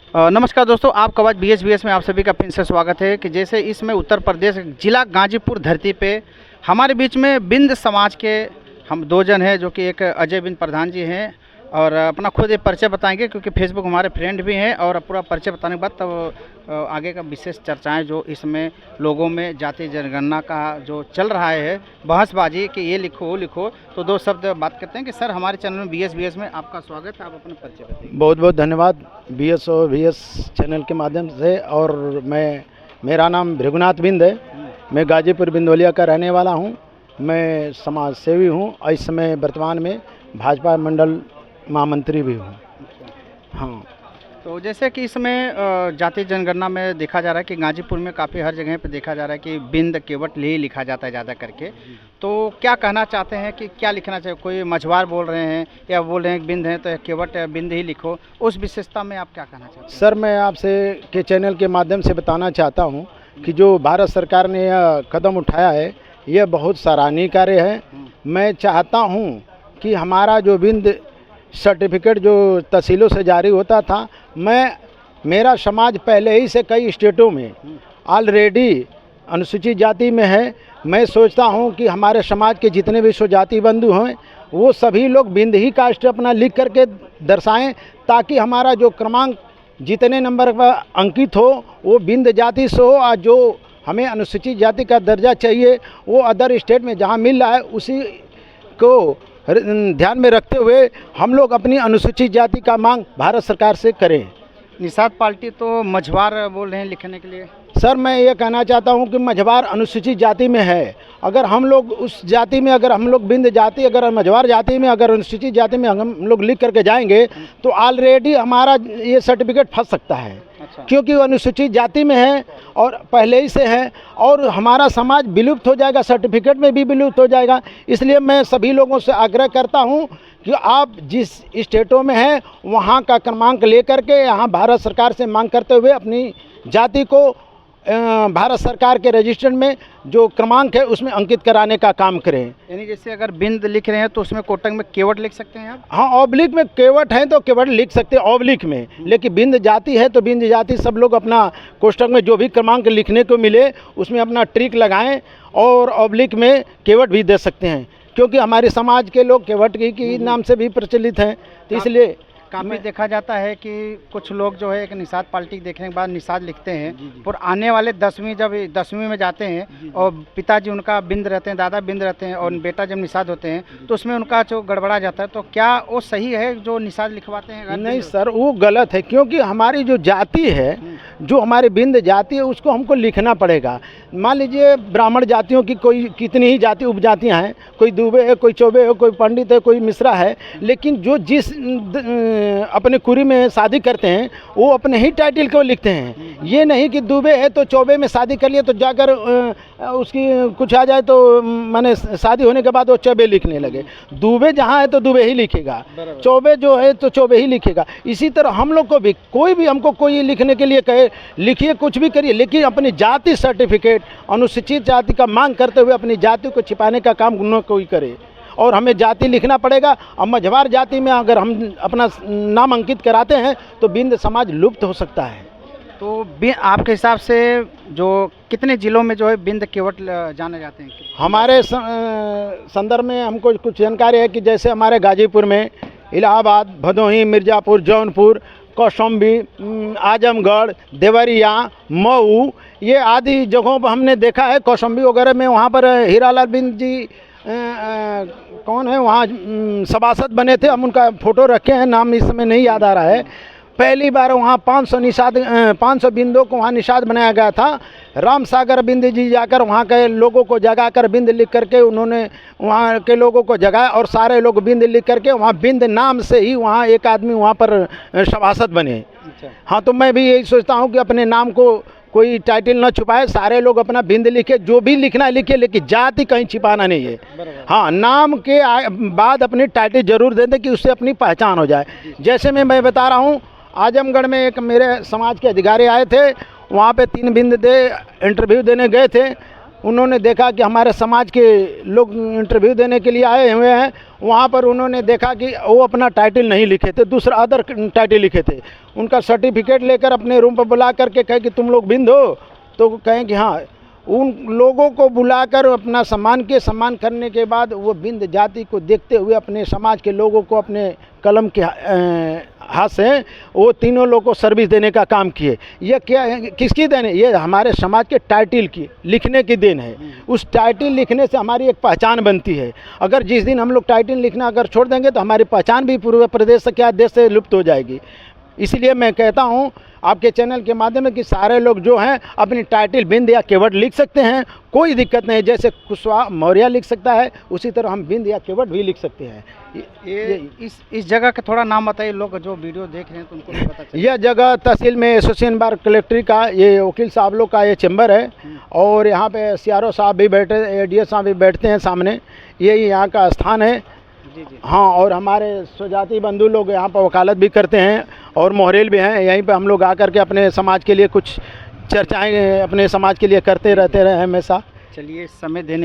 नमस्कार दोस्तों, आपका आवाज़ BS में आप सभी का फिर से स्वागत है। कि जैसे इसमें उत्तर प्रदेश जिला गाजीपुर धरती पे हमारे बीच में बिंद समाज के हम दो जन हैं, जो कि एक अजय बिंद प्रधान जी हैं और अपना खुद एक परिचय बताएंगे, क्योंकि फेसबुक हमारे फ्रेंड भी हैं। और पूरा परिचय बताने के बाद तब आगे का विशेष चर्चाएं जो इसमें लोगों में जातीय जनगणना का जो चल रहा है बहसबाजी कि ये लिखो वो लिखो, तो दो शब्द बात करते हैं। कि सर, हमारे चैनल में BS में आपका स्वागत है, आप अपना परिचय बताइए। बहुत बहुत धन्यवाद BS और VS चैनल के माध्यम से। और मेरा नाम भृगुनाथ बिंद है। मैं गाजीपुर बिंदवलिया का रहने वाला हूँ। मैं समाज सेवी हूँ और इस समय वर्तमान में भाजपा मंडल महामंत्री भी हूँ। हाँ, तो जैसे कि इसमें जातीय जनगणना में देखा जा रहा है कि गाजीपुर में काफ़ी हर जगह पे देखा जा रहा है कि बिंद केवट ले लिखा जाता है ज़्यादा करके। तो क्या कहना चाहते हैं कि क्या लिखना चाहिए? कोई मझवार बोल रहे हैं या बोल रहे हैं कि बिंद है तो केवट बिंद ही लिखो, उस विशेषता में आप क्या कहना चाहते हैं? सर, मैं आपसे के चैनल के माध्यम से बताना चाहता हूँ कि जो भारत सरकार ने यह कदम उठाया है यह बहुत सराहनीय कार्य है। मैं चाहता हूँ कि हमारा जो बिंद सर्टिफिकेट जो तहसीलों से जारी होता था, मेरा समाज पहले ही से कई स्टेटों में ऑलरेडी अनुसूचित जाति में है। मैं सोचता हूं कि हमारे समाज के जितने भी स्वजाति बंधु हैं वो सभी लोग बिंद ही कास्ट अपना लिख करके दर्शाएं, ताकि हमारा जो क्रमांक जितने नंबर पर अंकित हो वो बिंद जाति से हो। और जो हमें अनुसूचित जाति का दर्जा चाहिए वो अदर स्टेट में जहां मिल रहा है उसी को ध्यान में रखते हुए हम लोग अपनी अनुसूचित जाति का मांग भारत सरकार से करें। निषाद पार्टी तो मझवार बोल रहे हैं लिखने के लिए। सर, मैं ये कहना चाहता हूँ कि मझवार अनुसूचित जाति में है। अगर हम लोग उस जाति में, अगर हम लोग बिंद जाति, अगर मझवार जाति में, अगर अनुसूचित जाति में हम लोग लिख करके जाएंगे तो ऑलरेडी हमारा ये सर्टिफिकेट फंस सकता है। अच्छा। क्योंकि वो अनुसूचित जाति में है और पहले ही से है, और हमारा समाज विलुप्त हो जाएगा, सर्टिफिकेट में भी विलुप्त हो जाएगा। इसलिए मैं सभी लोगों से आग्रह करता हूँ कि आप जिस स्टेटों में हैं वहाँ का क्रमांक लेकर के यहाँ भारत सरकार से मांग करते हुए अपनी जाति को भारत सरकार के रजिस्टर में जो क्रमांक है उसमें अंकित कराने का काम करें। यानी जैसे अगर बिंद लिख रहे हैं तो उसमें कोटक में केवट लिख सकते हैं आप? हाँ, ऑब्लिक में केवट है तो केवट लिख सकते हैं ऑब्लिक में। लेकिन बिंद जाति है तो बिंद जाति सब लोग अपना कोष्टक में जो भी क्रमांक लिखने को मिले उसमें अपना ट्रिक लगाएं और ऑब्लिक में केवट भी दे सकते हैं, क्योंकि हमारे समाज के लोग केवट की नाम से भी प्रचलित हैं। तो इसलिए काफ़ी देखा जाता है कि कुछ लोग जो है एक निषाद पार्टी देखने के बाद निषाद लिखते हैं, पर आने वाले 10वीं में जाते हैं और पिताजी उनका बिंद रहते हैं, दादा बिंद रहते हैं और बेटा जब निषाद होते हैं तो उसमें उनका जो गड़बड़ा जाता है। तो क्या वो सही है जो निषाद लिखवाते हैं? नहीं सर, वो गलत है, क्योंकि हमारी जो जाति है, जो हमारी बिंद जाति है, उसको हमको लिखना पड़ेगा। मान लीजिए ब्राह्मण जातियों की कोई कितनी ही जाति उपजातियाँ हैं, कोई दुबे है, कोई चौबे है, कोई पंडित है, कोई मिश्रा है, लेकिन जो जिस अपने कुरी में शादी करते हैं वो अपने ही टाइटल को लिखते हैं। ये नहीं कि दुबे है तो चौबे में शादी कर लिया तो जाकर उसकी कुछ आ जाए तो माने शादी होने के बाद वो चौबे लिखने लगे। दुबे जहाँ है तो दुबे ही लिखेगा, चौबे जो है तो चौबे ही लिखेगा। इसी तरह हम लोग को भी कोई भी हमको कोई लिखने के लिए कहे लिखिए, कुछ भी करिए, लेकिन अपनी जाति सर्टिफिकेट अनुसूचित जाति का मांग करते हुए अपनी जाति को छिपाने का काम न कोई करे। और हमें जाति लिखना पड़ेगा। अब मझवार जाति में अगर हम अपना नाम अंकित कराते हैं तो बिंद समाज लुप्त हो सकता है। तो आपके हिसाब से जो कितने जिलों में जो है बिंद केवट जाने जाते हैं? हमारे संदर्भ में हमको कुछ जानकारी है कि जैसे हमारे गाजीपुर में, इलाहाबाद, भदोही, मिर्ज़ापुर, जौनपुर, कौशाम्बी, आजमगढ़, देवरिया, मऊ, ये आदि जगहों पर हमने देखा है। कौशाम्बी वगैरह में वहाँ पर हीरालाल बिंद जी कौन है वहाँ सभासद बने थे, हम उनका फ़ोटो रखे हैं, नाम इस समय नहीं याद आ रहा है। पहली बार वहाँ 500 बिंदों को वहाँ निषाद बनाया गया था। राम सागर बिंद जी जाकर वहाँ के लोगों को जगाकर बिंद लिख करके उन्होंने वहाँ के लोगों को जगाया और सारे लोग बिंद लिख करके वहाँ बिंद नाम से ही वहाँ एक आदमी वहाँ पर सभासद बने। हाँ, तो मैं भी यही सोचता हूँ कि अपने नाम को कोई टाइटल न छुपाए, सारे लोग अपना बिंद लिखे, जो भी लिखना है लिखे, लेकिन जाति कहीं छिपाना नहीं है। हाँ, नाम के बाद अपनी टाइटल जरूर दे दें कि उससे अपनी पहचान हो जाए। जैसे मैं बता रहा हूँ, आजमगढ़ में एक मेरे समाज के अधिकारी आए थे, वहाँ पे 3 बिंद दे इंटरव्यू देने गए थे। उन्होंने देखा कि हमारे समाज के लोग इंटरव्यू देने के लिए आए हुए हैं। वहाँ पर उन्होंने देखा कि वो अपना टाइटल नहीं लिखे थे, दूसरा अदर टाइटल लिखे थे। उनका सर्टिफिकेट लेकर अपने रूम पर बुला करके कहे कि तुम लोग बिंद हो, तो कहें कि हाँ। उन लोगों को बुलाकर अपना सम्मान करने के बाद वो बिंद जाति को देखते हुए अपने समाज के लोगों को अपने कलम के हाथ से वो तीनों लोगों को सर्विस देने का काम किए। ये क्या है, किसकी देन है? ये हमारे समाज के टाइटल की लिखने की देन है। उस टाइटल लिखने से हमारी एक पहचान बनती है। अगर जिस दिन हम लोग टाइटल लिखना अगर छोड़ देंगे तो हमारी पहचान भी पूरे प्रदेश से क्या देश से लुप्त हो जाएगी। इसलिए मैं कहता हूँ आपके चैनल के माध्यम से कि सारे लोग जो हैं अपनी टाइटल बिंद या केवट लिख सकते हैं, कोई दिक्कत नहीं। जैसे कुशवाहा मौर्य लिख सकता है, उसी तरह हम बिंद या केवट भी लिख सकते हैं। इस जगह का थोड़ा नाम बताइए, लोग जो वीडियो देख रहे हैं तो उनको भी पता चले। यह जगह तहसील में एसोसिएशन बार कलेक्ट्री का, ये वकील साहब लोग का ये चैम्बर है। और यहाँ पे सीआरओ साहब भी बैठे, एडीएस साहब भी बैठते हैं सामने। यही यहाँ का स्थान है। जी। हाँ, और हमारे स्वजाति बंधु लोग यहाँ पर वकालत भी करते हैं और मोहरेल भी हैं। यहीं पे हम लोग आकर के अपने समाज के लिए कुछ चर्चाएं अपने समाज के लिए करते रहते हैं हमेशा। चलिए, समय देने